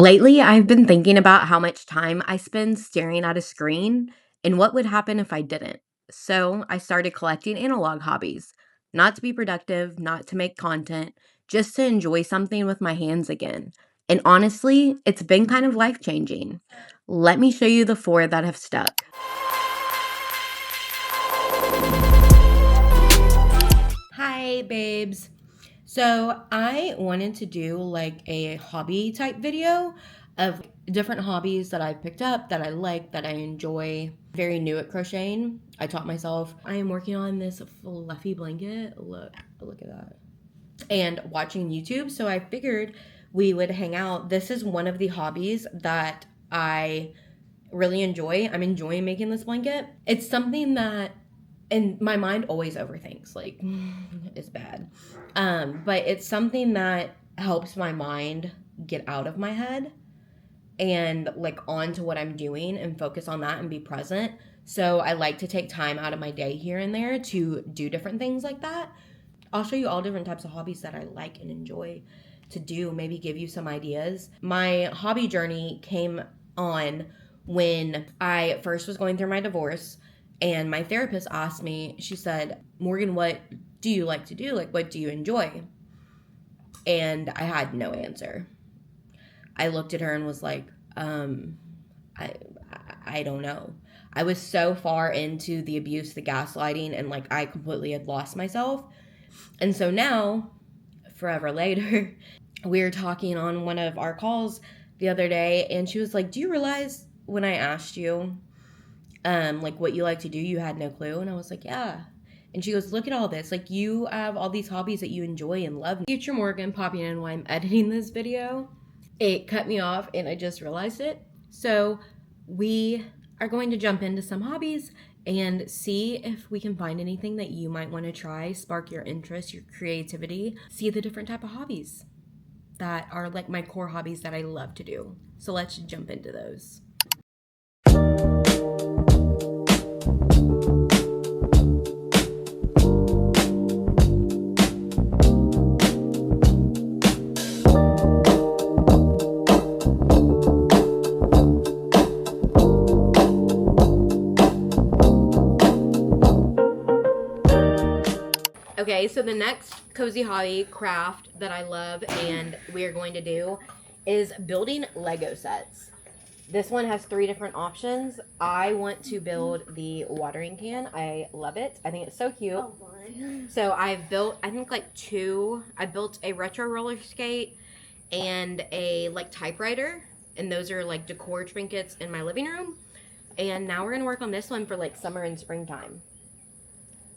Lately, I've been thinking about how much time I spend staring at a screen and what would happen if I didn't. So I started collecting analog hobbies, not to be productive, not to make content, just to enjoy something with my hands again. And honestly, it's been kind of life changing. Let me show you the four that have stuck. Hi, babes. So I wanted to do like a hobby type video of different hobbies that I've picked up, that I like, that I enjoy. Very new at crocheting. I taught myself. I am working on this fluffy blanket. Look at that. And watching YouTube. So I figured we would hang out. This is one of the hobbies that I really enjoy. I'm enjoying making this blanket. It's something that, and my mind always overthinks, like it's bad, but it's something that helps my mind get out of my head and like onto what I'm doing and focus on that and be present. So I like to take time out of my day here and there to do different things like that. I'll show you all different types of hobbies that I like and enjoy to do, maybe give you some ideas. My hobby journey came on when I first was going through my divorce, and my therapist asked me, she said, Morgan, what do you like to do? Like, what do you enjoy? And I had no answer. I looked at her and was like, I don't know. I was so far into the abuse, the gaslighting, and like I completely had lost myself. And so now, forever later, we were talking on one of our calls the other day, and she was like, do you realize when I asked you like what you like to do, you had no clue? And I was like, yeah. And she goes, look at all this, like you have all these hobbies that you enjoy and love. Future Morgan popping in while I'm editing this video, it cut me off and I just realized it. So we are going to jump into some hobbies and see if we can find anything that you might want to try, spark your interest, your creativity, see the different type of hobbies that are like my core hobbies that I love to do. So let's jump into those. Okay, so the next cozy hobby craft that I love and we are going to do is building Lego sets. This one has 3 different options. I want to build the watering can. I love it. I think it's so cute. Oh my. So I've built, I think like 2. I built a retro roller skate and a like typewriter. And those are like decor trinkets in my living room. And now we're going to work on this one for like summer and springtime.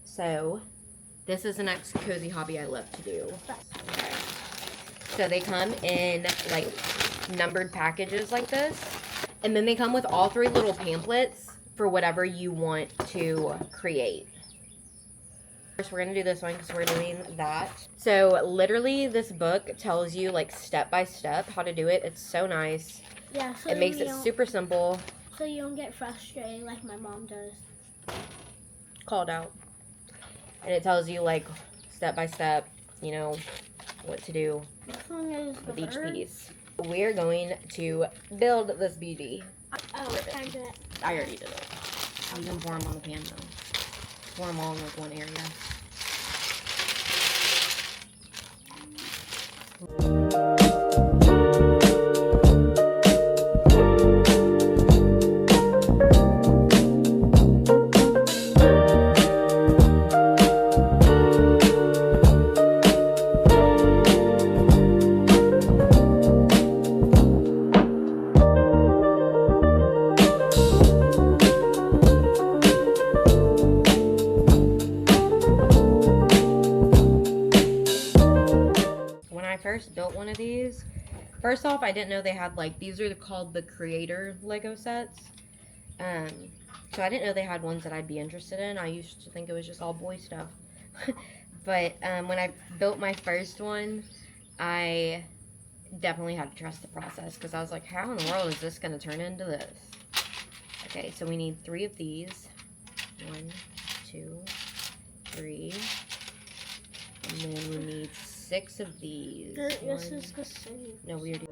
So this is the next cozy hobby I love to do. Okay. So they come in like numbered packages like this. And then they come with all 3 little pamphlets for whatever you want to create. First, we're going to do this one because we're doing that. So literally this book tells you like step by step how to do it. It's so nice. Yeah. So it makes it super simple. So you don't get frustrated like my mom does. Called out. And it tells you, like, step by step, you know, what to do with each piece. We're going to build this beauty. Oh, I did it. I already did it. You can pour them on the pan, though. Pour them all in, like, one area. First built one of these. First off, I didn't know they had like, these are called the creator Lego sets. So I didn't know they had ones that I'd be interested in. I used to think it was just all boy stuff. But when I built my first one, I definitely had to trust the process because I was like, how in the world is this going to turn into this? Okay, so we need 3 of these. 1, 2, 3. And then we need 6 of these. This is the same. No, we already.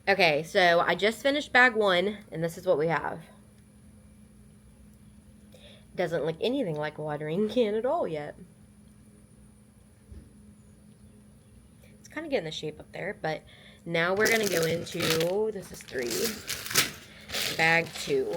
Okay, so I just finished bag 1, and this is what we have. Doesn't look anything like a watering can at all yet. It's kind of getting the shape up there, but now we're going to go into, this is 3, bag 2.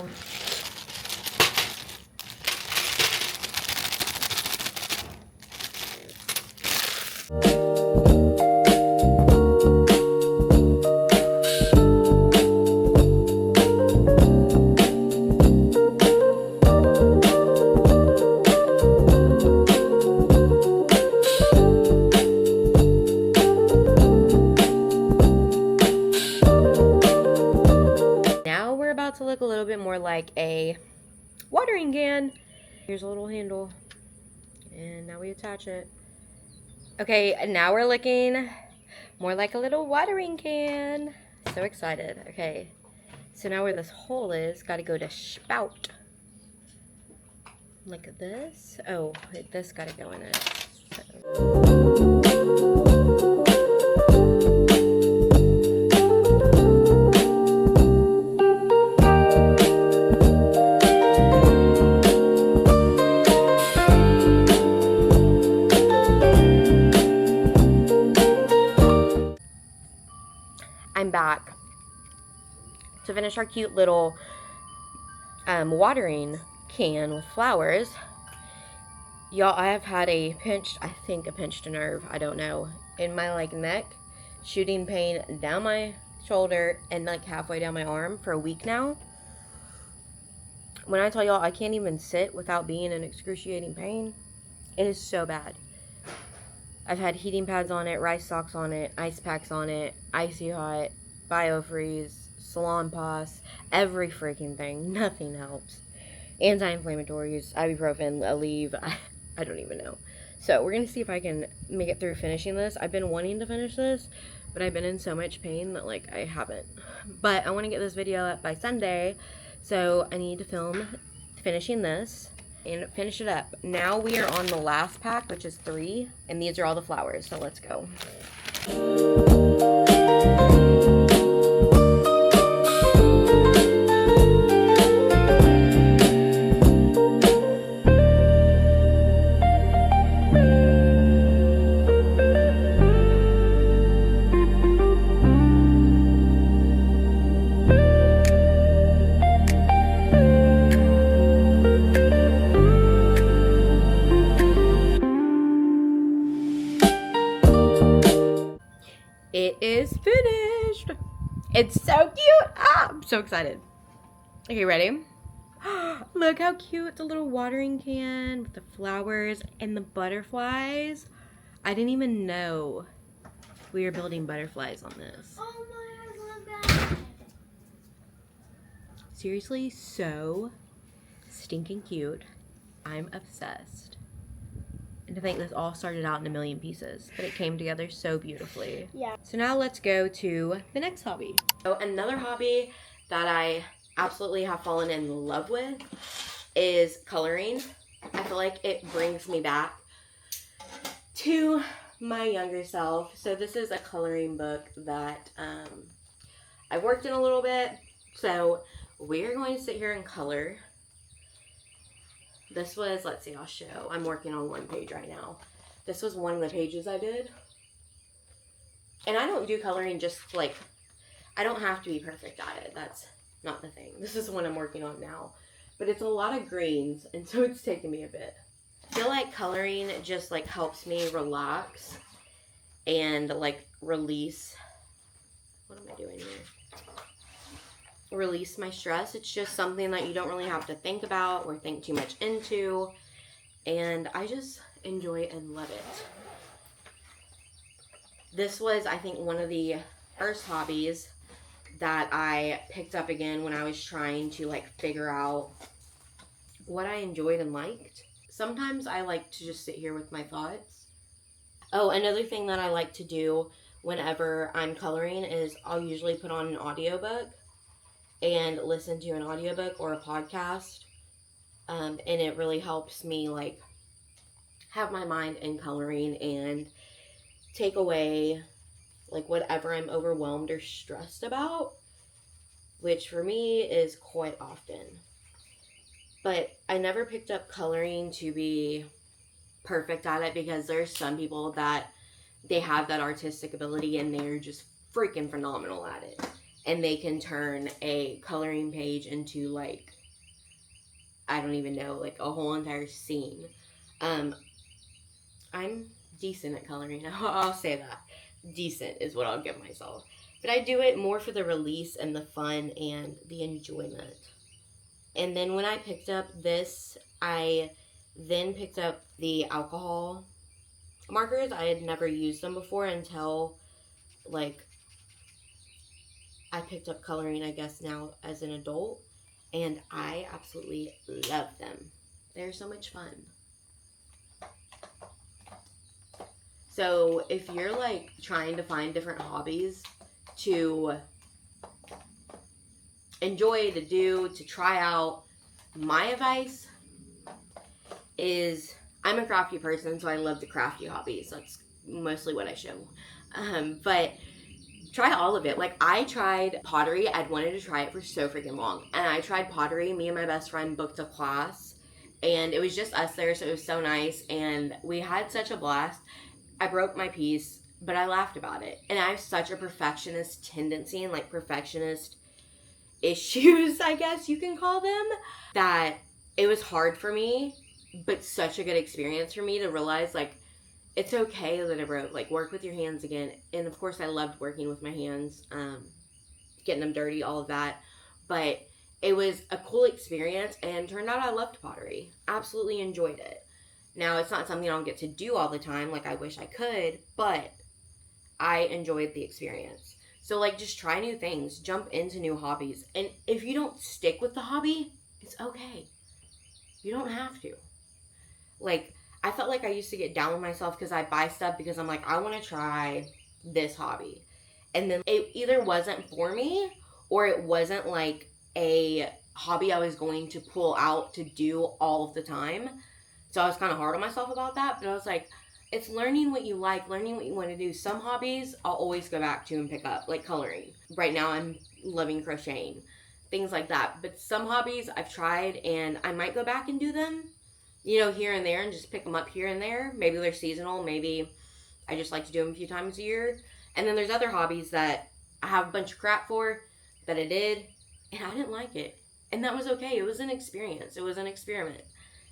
To look a little bit more like a watering can. Here's a little handle, and now we attach it. Okay, and now we're looking more like a little watering can. So excited. Okay, so now where this hole is, got to go to spout. Like this. Oh, this got to go in it. I'm back to finish our cute little watering can with flowers. Y'all, I have had I think a pinched nerve, I don't know, in my like neck, shooting pain down my shoulder and like halfway down my arm for a week now. When I tell y'all I can't even sit without being in excruciating pain, it is so bad. I've had heating pads on it, rice socks on it, ice packs on it, icy hot, biofreeze, salon paws, every freaking thing. Nothing helps. Anti-inflammatories, ibuprofen, Aleve, I don't even know. So we're going to see if I can make it through finishing this. I've been wanting to finish this, but I've been in so much pain that like I haven't. But I want to get this video up by Sunday, so I need to film finishing this and finish it up. Now we are on the last pack, which is 3, and these are all the flowers, so let's go. It is finished. It's so cute. Ah, I'm so excited. Okay, ready? Look how cute. It's a little watering can with the flowers and the butterflies. I didn't even know we were building butterflies on this. Oh my, I love that. Seriously, so stinking cute. I'm obsessed. And to think this all started out in a million pieces, but it came together so beautifully. Yeah. So now let's go to the next hobby. So another hobby that I absolutely have fallen in love with is coloring. I feel like it brings me back to my younger self. So this is a coloring book that I've worked in a little bit. So we're going to sit here and color. This was, let's see, I'll show. I'm working on one page right now. This was one of the pages I did. And I don't do coloring just like, I don't have to be perfect at it. That's not the thing. This is the one I'm working on now. But it's a lot of greens, and so it's taken me a bit. I feel like coloring just like helps me relax and like release. What am I doing here? release my stress. It's just something that you don't really have to think about or think too much into, and I just enjoy and love it. This was, I think, one of the first hobbies that I picked up again when I was trying to like figure out what I enjoyed and liked. Sometimes I like to just sit here with my thoughts. Oh, another thing that I like to do whenever I'm coloring is I'll usually put on an audiobook and listen to an audiobook or a podcast. And it really helps me like have my mind in coloring and take away like whatever I'm overwhelmed or stressed about, which for me is quite often. But I never picked up coloring to be perfect at it, because there's some people that they have that artistic ability and they're just freaking phenomenal at it. And they can turn a coloring page into like, I don't even know, like a whole entire scene. I'm decent at coloring. I'll say that. Decent is what I'll give myself. But I do it more for the release and the fun and the enjoyment. And then when I picked up this, I then picked up the alcohol markers. I had never used them before until like I picked up coloring, I guess, now as an adult. And I absolutely love them. They're so much fun. So if you're like trying to find different hobbies to enjoy, to do, to try out, my advice is, I'm a crafty person, so I love the crafty hobbies. That's mostly what I show. But try all of it. Like, I tried pottery. I'd wanted to try it for so freaking long. And I tried pottery. Me and my best friend booked a class. And it was just us there, so it was so nice. And we had such a blast. I broke my piece, but I laughed about it. And I have such a perfectionist tendency and like perfectionist issues, I guess you can call them, that it was hard for me, but such a good experience for me to realize like it's okay that I broke. Like, work with your hands again. And of course I loved working with my hands, getting them dirty, all of that. But it was a cool experience, and turned out I loved pottery. Absolutely enjoyed it. Now, it's not something I don't get to do all the time, like I wish I could, but I enjoyed the experience. So, like, just try new things, jump into new hobbies. And if you don't stick with the hobby, it's okay. You don't have to. Like, I felt like I used to get down with myself because I buy stuff because I'm like, I want to try this hobby. And then it either wasn't for me, or it wasn't like a hobby I was going to pull out to do all of the time. So I was kind of hard on myself about that, but I was like, it's learning what you like, learning what you want to do. Some hobbies I'll always go back to and pick up, like coloring. Right now I'm loving crocheting, things like that. But some hobbies I've tried and I might go back and do them, you know, here and there, and just pick them up here and there. Maybe they're seasonal, maybe I just like to do them a few times a year. And then there's other hobbies that I have a bunch of crap for that I did, and I didn't like it. And that was okay. It was an experience. It was an experiment.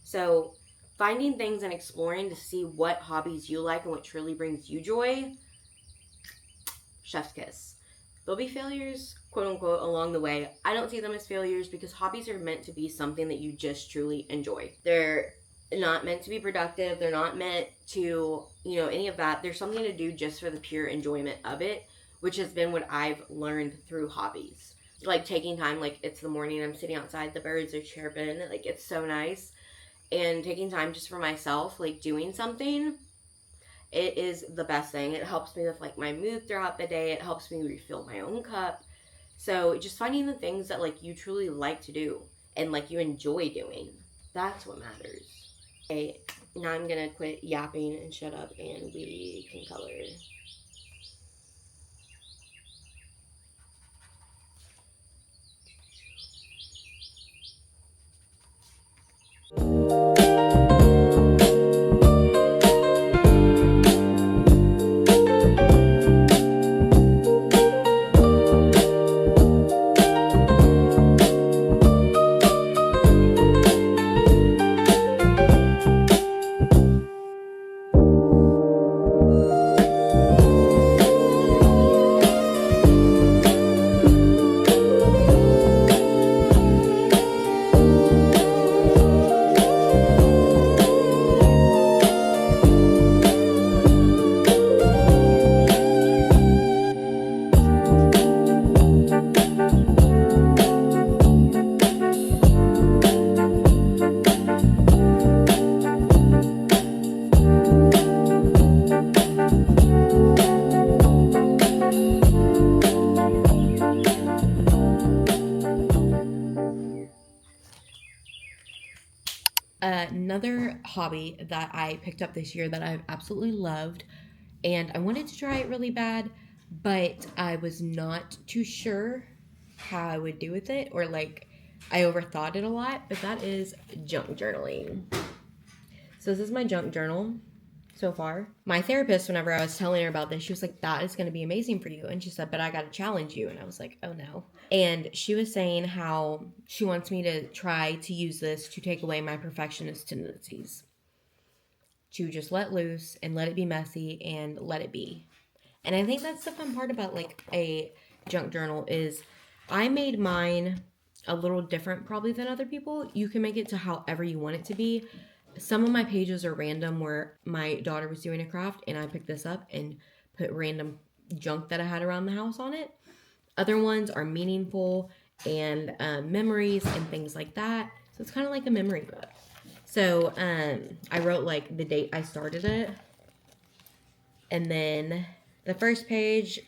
So finding things and exploring to see what hobbies you like and what truly brings you joy, chef's kiss. There'll be failures, quote unquote, along the way. I don't see them as failures, because hobbies are meant to be something that you just truly enjoy. They're not meant to be productive. They're not meant to, you know, any of that. There's something to do just for the pure enjoyment of it, which has been what I've learned through hobbies. Like taking time, like it's the morning, I'm sitting outside, the birds are chirping, like it's so nice. And taking time just for myself, like doing something, it is the best thing. It helps me with like my mood throughout the day. It helps me refill my own cup. So just finding the things that like you truly like to do and like you enjoy doing, that's what matters. Okay, now I'm gonna quit yapping and shut up, and we can color. hobby that I picked up this year that I've absolutely loved. And I wanted to try it really bad, but I was not too sure how I would do with it, or like I overthought it a lot, but that is junk journaling. So this is my junk journal so far. My therapist, whenever I was telling her about this, she was like, that is going to be amazing for you. And she said, but I got to challenge you. And I was like, oh no. And she was saying how she wants me to try to use this to take away my perfectionist tendencies, to just let loose and let it be messy and let it be. And I think that's the fun part about like a junk journal is I made mine a little different probably than other people. You can make it to however you want it to be. Some of my pages are random where my daughter was doing a craft and I picked this up and put random junk that I had around the house on it. Other ones are meaningful and memories and things like that. So it's kind of like a memory book. So I wrote like the date I started it. And then the first page,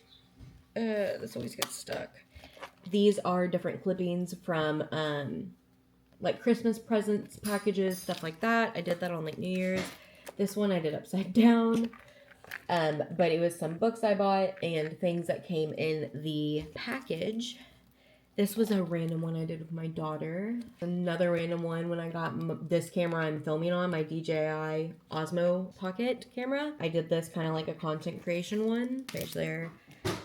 this always gets stuck. These are different clippings from like Christmas presents, packages, stuff like that. I did that on like New Year's. This one I did upside down. But it was some books I bought and things that came in the package. This was a random one I did with my daughter. Another random one when I got this camera I'm filming on, my DJI Osmo Pocket camera. I did this kind of like a content creation one. There's there.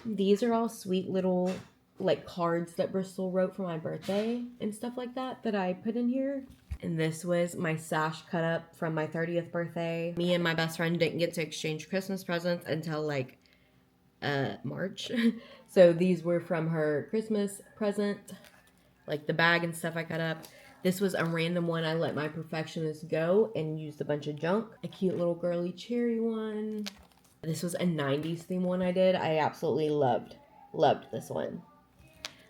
These are all sweet little like cards that Bristol wrote for my birthday and stuff like that that I put in here. And this was my sash cut up from my 30th birthday. Me and my best friend didn't get to exchange Christmas presents until like March. So these were from her Christmas present, like the bag and stuff I cut up. This was a random one I let my perfectionist go and used a bunch of junk. A cute little girly cherry one. This was a 90s theme one I did. I absolutely loved this one.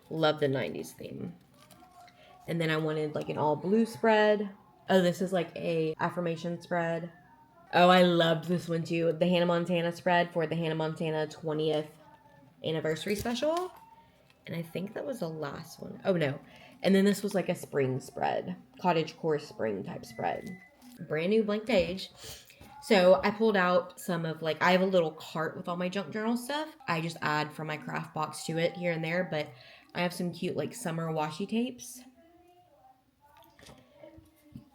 Love the 90s theme. And then I wanted like an all blue spread. Oh, this is like a affirmation spread. Oh, I loved this one too. The Hannah Montana spread for the Hannah Montana 20th anniversary special. And I think that was the last one. Oh no. And then this was like a spring spread. Cottagecore spring type spread. Brand new blank page. So I pulled out some of like, I have a little cart with all my junk journal stuff. I just add from my craft box to it here and there. But I have some cute like summer washi tapes.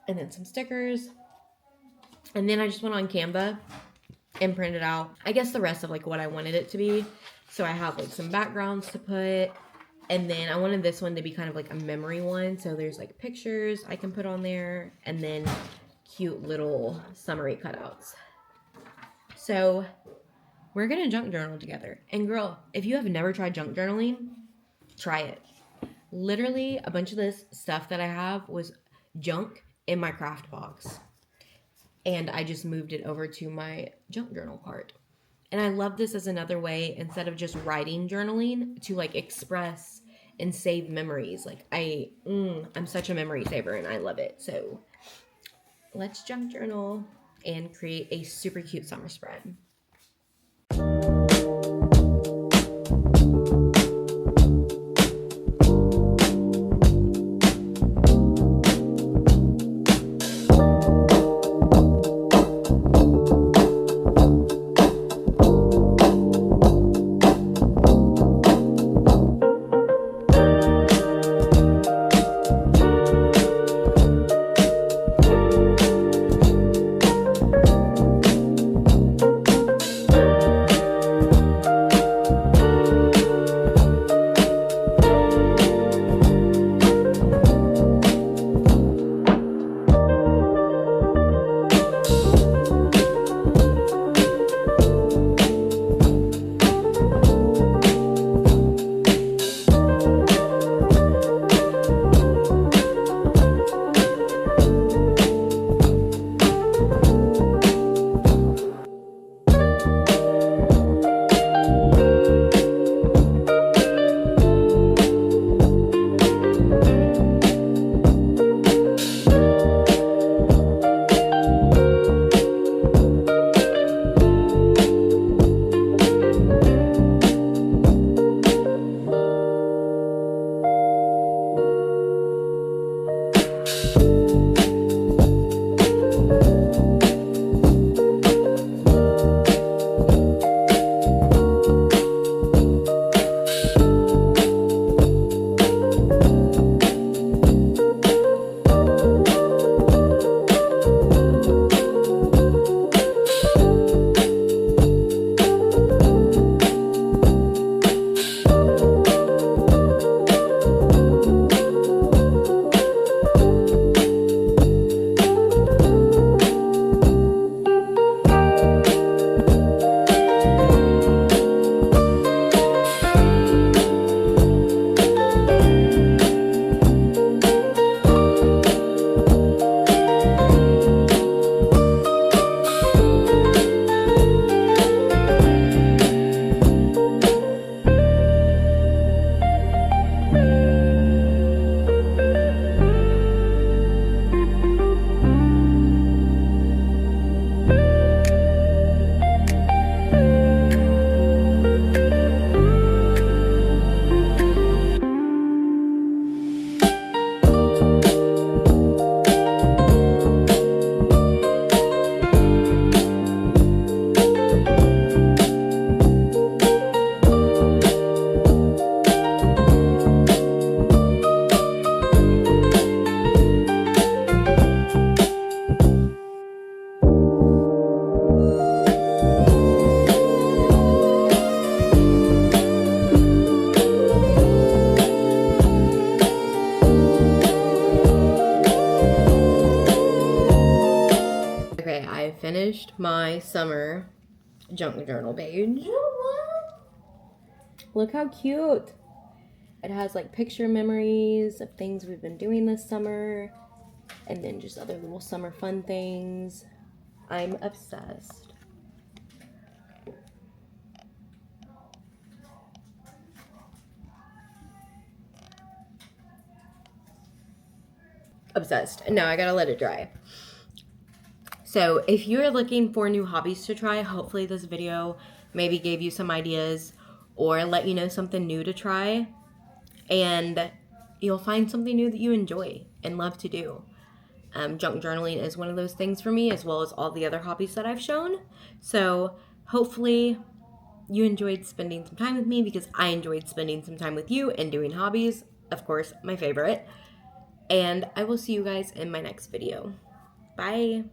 And then some stickers. And then I just went on Canva and printed out, I guess, the rest of like what I wanted it to be. So I have like some backgrounds to put. And then I wanted this one to be kind of like a memory one. So there's like pictures I can put on there. And then cute little summary cutouts. So we're going to junk journal together. And girl, if you have never tried junk journaling, try it. Literally a bunch of this stuff that I have was junk in my craft box. And I just moved it over to my junk journal cart. And I love this as another way, instead of just writing journaling, to like express and save memories. Like I'm such a memory saver and I love it. So let's junk journal and create a super cute summer spread. Okay, I finished my summer junk journal page. Look how cute. It has like picture memories of things we've been doing this summer, and then just other little summer fun things. I'm obsessed. Obsessed. Now I gotta let it dry. So if you're looking for new hobbies to try, hopefully this video maybe gave you some ideas or let you know something new to try, and you'll find something new that you enjoy and love to do. Junk journaling is one of those things for me, as well as all the other hobbies that I've shown. So hopefully you enjoyed spending some time with me, because I enjoyed spending some time with you and doing hobbies, of course, my favorite. And I will see you guys in my next video. Bye.